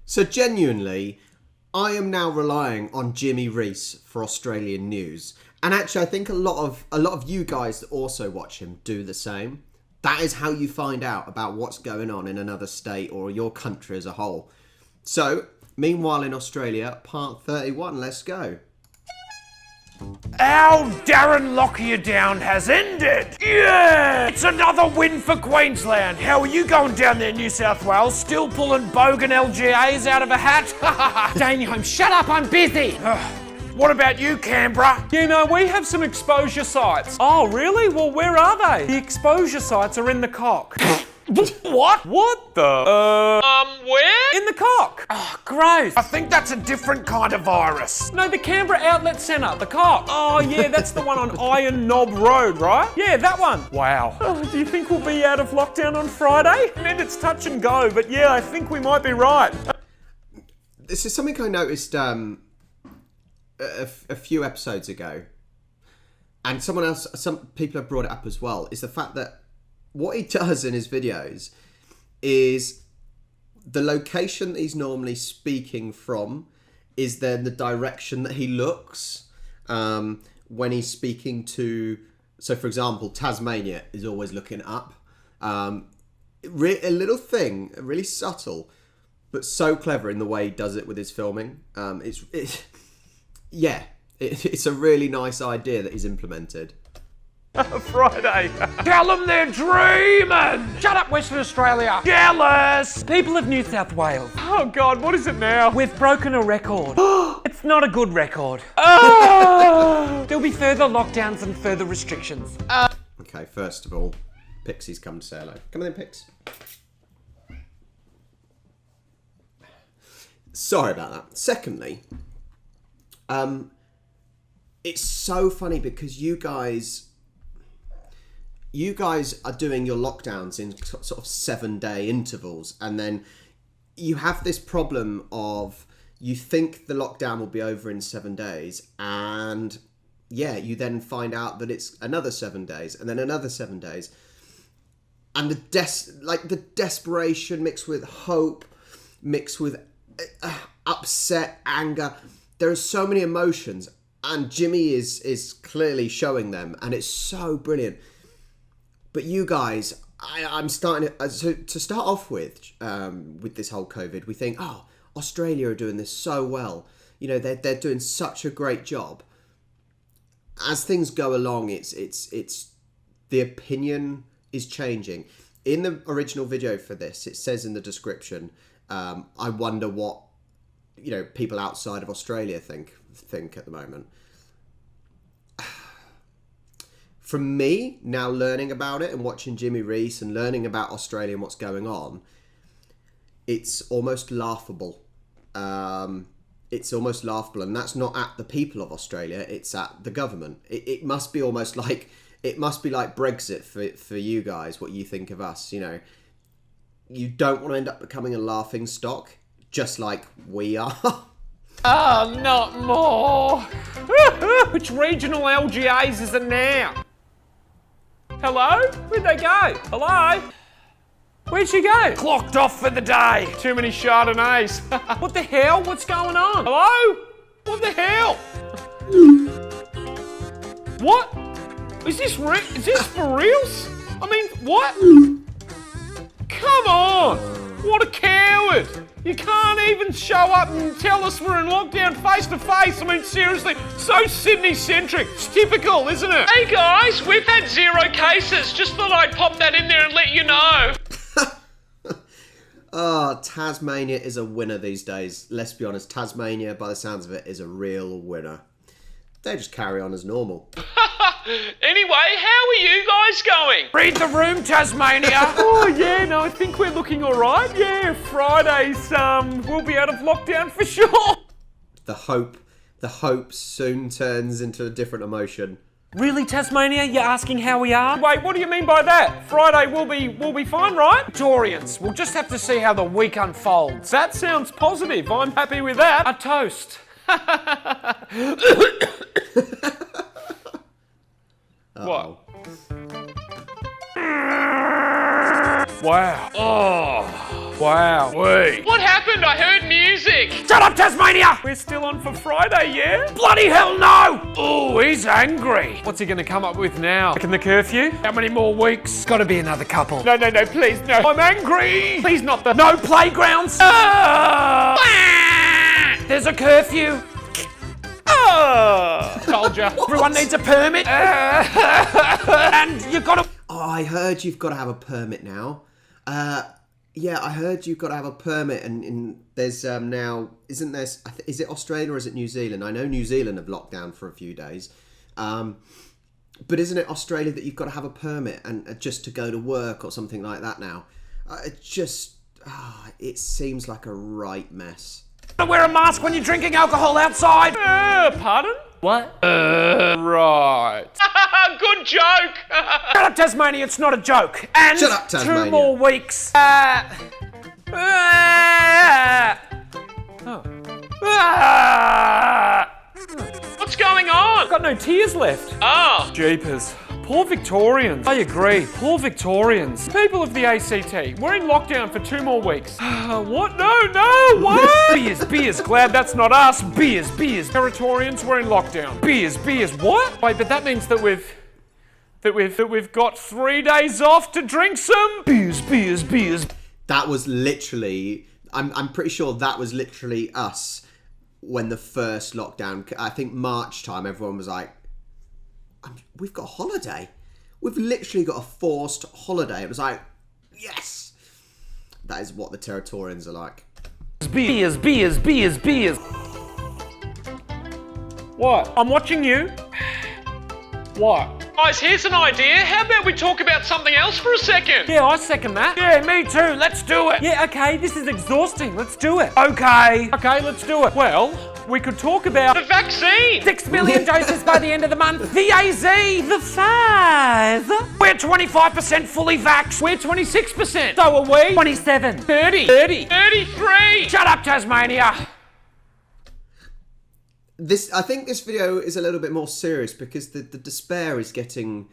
So genuinely, I am now relying on Jimmy Rees for Australian news. And actually, I think a lot of you guys that also watch him do the same. That is how you find out about what's going on in another state or your country as a whole. So, meanwhile in Australia, part 31, let's go. Our Darren Lockyer down has ended! Yeah! It's another win for Queensland! How are you going down there, New South Wales? Still pulling bogan LGAs out of a hat? Staying home, shut up, I'm busy! What about you, Canberra? You know, we have some exposure sites. Oh, really? Well, where are they? The exposure sites are in the cock. What? What the? Where? In the cock. Oh, gross. I think that's a different kind of virus. No, the Canberra Outlet Centre, the cock. Oh, yeah, that's the one on Iron Knob Road, right? Yeah, that one. Wow. Oh, do you think we'll be out of lockdown on Friday? And it's touch and go, but yeah, I think we might be right. This is something I noticed a few episodes ago. And some people have brought it up as well, is the fact that what he does in his videos is the location that he's normally speaking from is then the direction that he looks when he's speaking to. So, for example, Tasmania is always looking up. A little thing, really subtle, but so clever in the way he does it with his filming. It's a really nice idea that he's implemented. Friday. Tell them they're dreaming! Shut up, Western Australia. Jealous! People of New South Wales, Oh God, what is it now? we've broken a record. It's not a good record. There'll be further lockdowns and further restrictions. Okay, first of all, Pixie's come to say hello. Come on in, Pix. Sorry about that. Secondly, it's so funny because you guys are doing your lockdowns in sort of 7-day intervals, and then you have this problem of you think the lockdown will be over in 7 days, and you then find out that it's another 7 days, and then another 7 days, and the desperation mixed with hope, mixed with upset, anger. There are so many emotions, and Jimmy is clearly showing them, and it's so brilliant. But you guys, I'm starting to start off with this whole COVID. We think, oh, Australia are doing this so well. You know, they're doing such a great job. As things go along, it's the opinion is changing. In the original video for this, it says in the description, I wonder what people outside of Australia think at the moment. From me, now learning about it and watching Jimmy Rees and learning about Australia and what's going on, it's almost laughable. It's almost laughable, and that's not at the people of Australia, it's at the government. It must be almost like, it must be like Brexit for you guys, what you think of us, You don't want to end up becoming a laughing stock, just like we are. Oh, not more. Which regional LGAs is it now? Hello? Where'd they go? Hello? Where'd she go? Clocked off for the day. Too many Chardonnays. What the hell? What's going on? Hello? What the hell? What? Is this for reals? I mean, what? Come on! What a coward! You can't even show up and tell us we're in lockdown face to face. I mean, seriously, so Sydney-centric. It's typical, isn't it? Hey guys, we've had 0 cases. Just thought I'd pop that in there and let you know. Oh, Tasmania is a winner these days. Let's be honest, Tasmania, by the sounds of it, is a real winner. They just carry on as normal. Anyway, how are you guys going? Read the room, Tasmania. Oh yeah, no, I think we're looking all right. Yeah, Fridays, we'll be out of lockdown for sure. The hope soon turns into a different emotion. Really, Tasmania? You're asking how we are? Wait, what do you mean by that? Friday we'll be fine, right? Victorians, we'll just have to see how the week unfolds. That sounds positive. I'm happy with that. A toast. What? Wow. Oh. Wow. Wait. What happened? I heard news. up, Tasmania! We're still on for Friday, yeah? Bloody hell no! Oh, he's angry. What's he gonna come up with now? Back in the curfew? How many more weeks? Gotta be another couple. No, please, no. I'm angry. Please not the... No playgrounds. There's a curfew. Told ya. Everyone needs a permit. And you gotta... Oh, I heard you've got to have a permit now. Yeah, I heard you've got to have a permit, and there's now, isn't there? Is it Australia or is it New Zealand? I know New Zealand have locked down for a few days, but isn't it Australia that you've got to have a permit and just to go to work or something like that now? It seems like a right mess. Wear a mask when you're drinking alcohol outside. Pardon? What? Right. Good joke. Shut up, Tasmania, it's not a joke. And Shut up, Tasmania. 2 more weeks. What's going on? I've got no tears left. Oh. Jeepers. Poor Victorians. I agree. Poor Victorians. People of the ACT, we're in lockdown for 2 more weeks. What? No, what? Beers, glad that's not us. Beers. Territorians, we're in lockdown. Beers, what? Wait, but that means that we've got 3 days off to drink some beers. That was literally, I'm pretty sure that was literally us when the first lockdown, I think March time, everyone was like, we've got a holiday. We've literally got a forced holiday. It was like, yes. That is what the Territorians are like. Beers. What? I'm watching you. What? Guys, here's an idea. How about we talk about something else for a second? Yeah, I second that. Yeah, me too, let's do it. Yeah, okay, this is exhausting. Let's do it. Okay. Okay, let's do it. Well, we could talk about... The vaccine. 6 million doses by the end of the month. The AZ. The 5. We're 25% fully vaxxed. We're 26%. So are we. 27. 30. 33. Shut up, Tasmania. I think this video is a little bit more serious because the despair is getting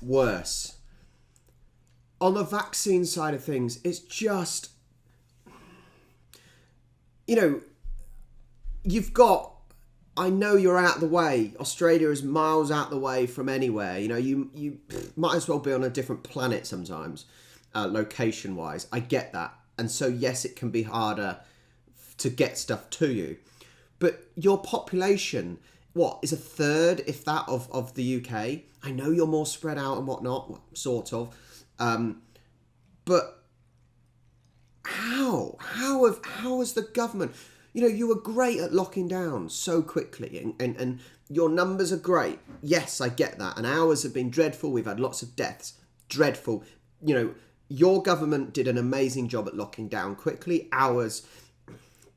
worse. On the vaccine side of things, it's just, you've got, I know you're out of the way. Australia is miles out the way from anywhere. You might as well be on a different planet sometimes, location-wise. I get that. And so, yes, it can be harder to get stuff to you. But your population, is a third, if that, of the UK? I know you're more spread out and whatnot, sort of. But how has the government... you were great at locking down so quickly and your numbers are great. Yes, I get that. And ours have been dreadful. We've had lots of deaths. Dreadful. Your government did an amazing job at locking down quickly. Ours...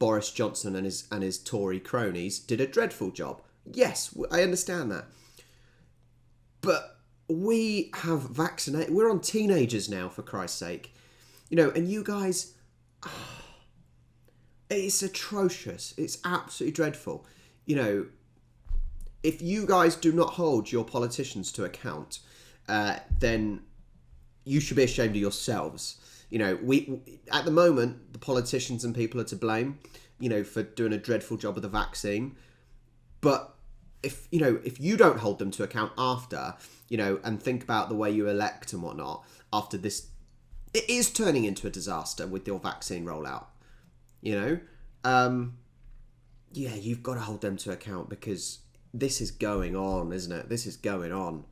Boris Johnson and his Tory cronies did a dreadful job. Yes, I understand that. But we have vaccinated... We're on teenagers now, for Christ's sake. And you guys... it's atrocious. It's absolutely dreadful. If you guys do not hold your politicians to account, then you should be ashamed of yourselves. We at the moment, the politicians and people are to blame, for doing a dreadful job of the vaccine. But if you don't hold them to account after, and think about the way you elect and whatnot, after this, it is turning into a disaster with your vaccine rollout. You've got to hold them to account because this is going on, isn't it? This is going on.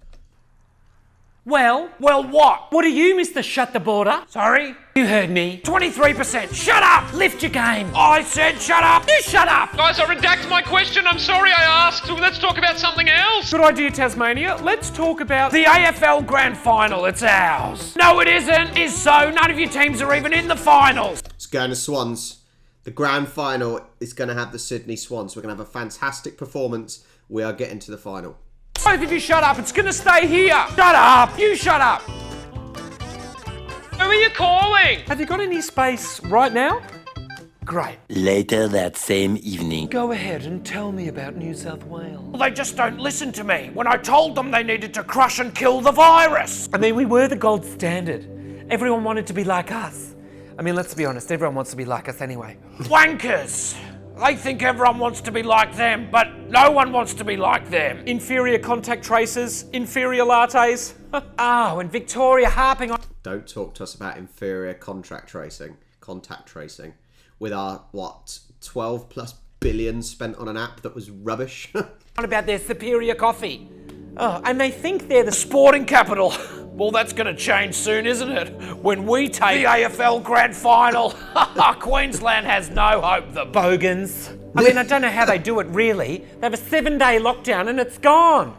Well, what? what do you, Mr. Shut the Border? Sorry? You heard me. 23%. Shut up! Lift your game. I said shut up! You shut up! Guys, I redact my question. I'm sorry I asked. Let's talk about something else. Good idea, Tasmania. Let's talk about... The AFL Grand Final, it's ours. No, it isn't. Is so. None of your teams are even in the finals. It's going to Swans. The grand final is going to have the Sydney Swans. We're going to have a fantastic performance. We are getting to the final. Both of you shut up. It's going to stay here. Shut up. You shut up. Who are you calling? Have you got any space right now? Great. Later that same evening. Go ahead and tell me about New South Wales. They just don't listen to me when I told them they needed to crush and kill the virus. I mean, we were the gold standard. Everyone wanted to be like us. I mean, let's be honest, everyone wants to be like us anyway. Wankers. They think everyone wants to be like them, but no one wants to be like them. Inferior contact tracers, inferior lattes. Oh, and Victoria harping on... Don't talk to us about inferior contact tracing, with our, 12 plus billion spent on an app that was rubbish. about their superior coffee. Oh, and they think they're the Sporting capital. Well, that's going to change soon, isn't it? When we take the AFL Grand Final. Queensland has no hope. The bogans. I mean, I don't know how they do it, really. They have a 7-day lockdown and it's gone.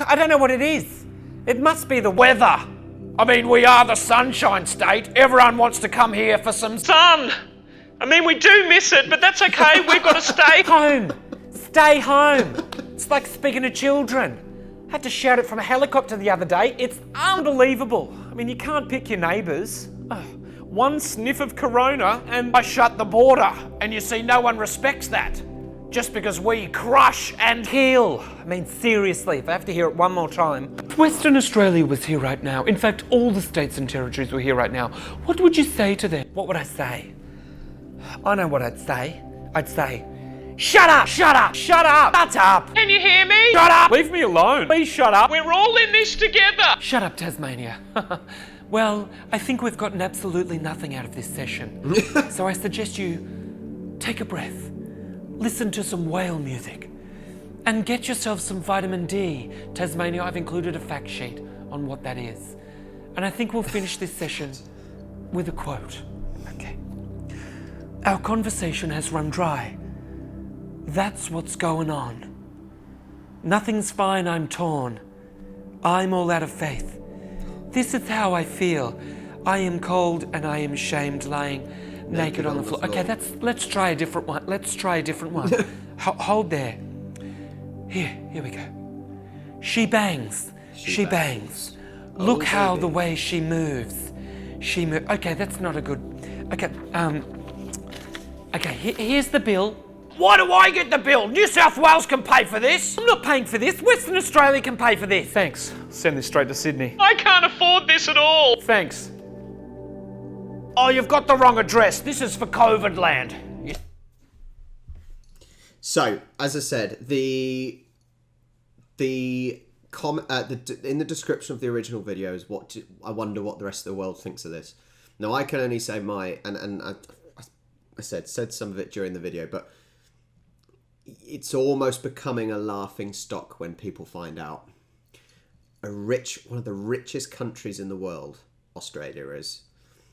I don't know what it is. It must be the weather. I mean, we are the Sunshine State. Everyone wants to come here for some sun. I mean, we do miss it, but that's okay. We've got to stay home. Stay home. It's like speaking to children. Had to shout it from a helicopter the other day. It's unbelievable. I mean, you can't pick your neighbours. Oh, one sniff of corona and I shut the border. And you see, no one respects that. Just because we crush and kill. I mean, seriously, if I have to hear it one more time. If Western Australia was here right now, in fact, all the states and territories were here right now, what would you say to them? What would I say? I know what I'd say. I'd say, shut up! Shut up! Shut up! Shut up! Can you hear me? Shut up! Leave me alone. Please shut up. We're all in this together. Shut up, Tasmania. Well, I think we've gotten absolutely nothing out of this session. So I suggest you take a breath, listen to some whale music, and get yourself some vitamin D. Tasmania, I've included a fact sheet on what that is. And I think we'll finish this session with a quote. Okay. Our conversation has run dry. That's what's going on. Nothing's fine, I'm torn. I'm all out of faith. This is how I feel. I am cold and I am shamed, lying naked on the floor. Okay, let's try a different one. Let's try a different one. Hold there. Here we go. She bangs. She bangs. Look how the way she moves. Okay, that's not a good... Okay, here's the bill. Why do I get the bill? New South Wales can pay for this. I'm not paying for this. Western Australia can pay for this. Thanks. Send this straight to Sydney. I can't afford this at all. Thanks. Oh, you've got the wrong address. This is for COVID land. So, as I said, in the description of the original video is I wonder what the rest of the world thinks of this. Now, I can only say I said some of it during the video, but it's almost becoming a laughing stock when people find out. One of the richest countries in the world, Australia is.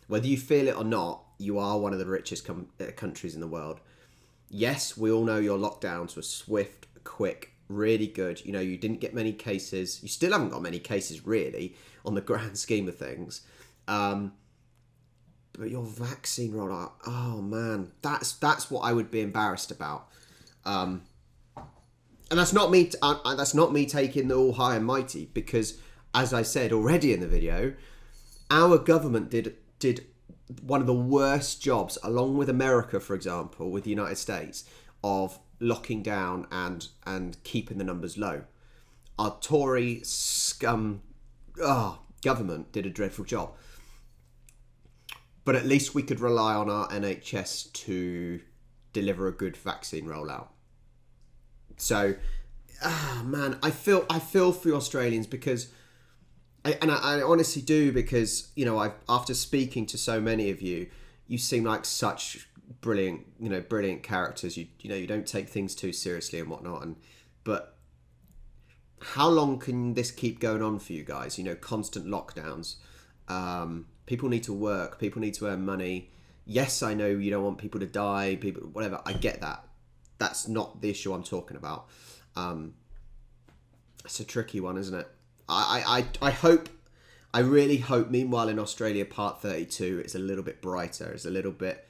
Whether you feel it or not, you are one of the richest countries in the world. Yes, we all know your lockdowns were swift, quick, really good. You know, you didn't get many cases. You still haven't got many cases, really, on the grand scheme of things. But your vaccine rollout, oh man, that's what I would be embarrassed about. And that's not me. That's not me taking the all high and mighty, because, as I said already in the video, our government did one of the worst jobs, along with America, for example, with the United States, of locking down and keeping the numbers low. Our Tory scum government did a dreadful job. But at least we could rely on our NHS to deliver a good vaccine rollout. So, man, I feel for you Australians, because, I honestly do, because, you know, after speaking to so many of you, you seem like such brilliant characters. You don't take things too seriously and whatnot. But how long can this keep going on for you guys? You know, constant lockdowns. People need to work. People need to earn money. Yes, I know you don't want people to die. Whatever. I get that. That's not the issue I'm talking about. It's a tricky one, isn't it? I really hope, meanwhile, in Australia, Part 32 is a little bit brighter. It's a little bit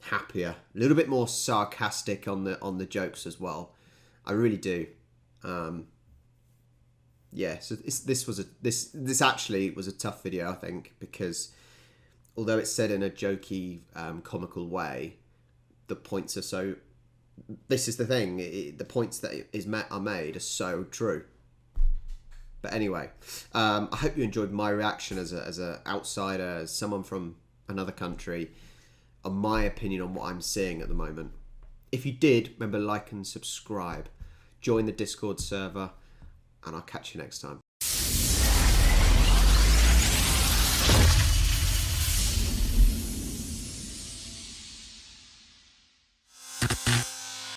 happier. A little bit more sarcastic on the jokes as well. I really do. Yeah, so this actually was a tough video, I think, because although it's said in a jokey, comical way, the points are so... This is the thing, the points that are made are so true. But anyway, I hope you enjoyed my reaction as an outsider, as someone from another country, on my opinion on what I'm seeing at the moment. If you did, remember, like and subscribe. Join the Discord server, and I'll catch you next time.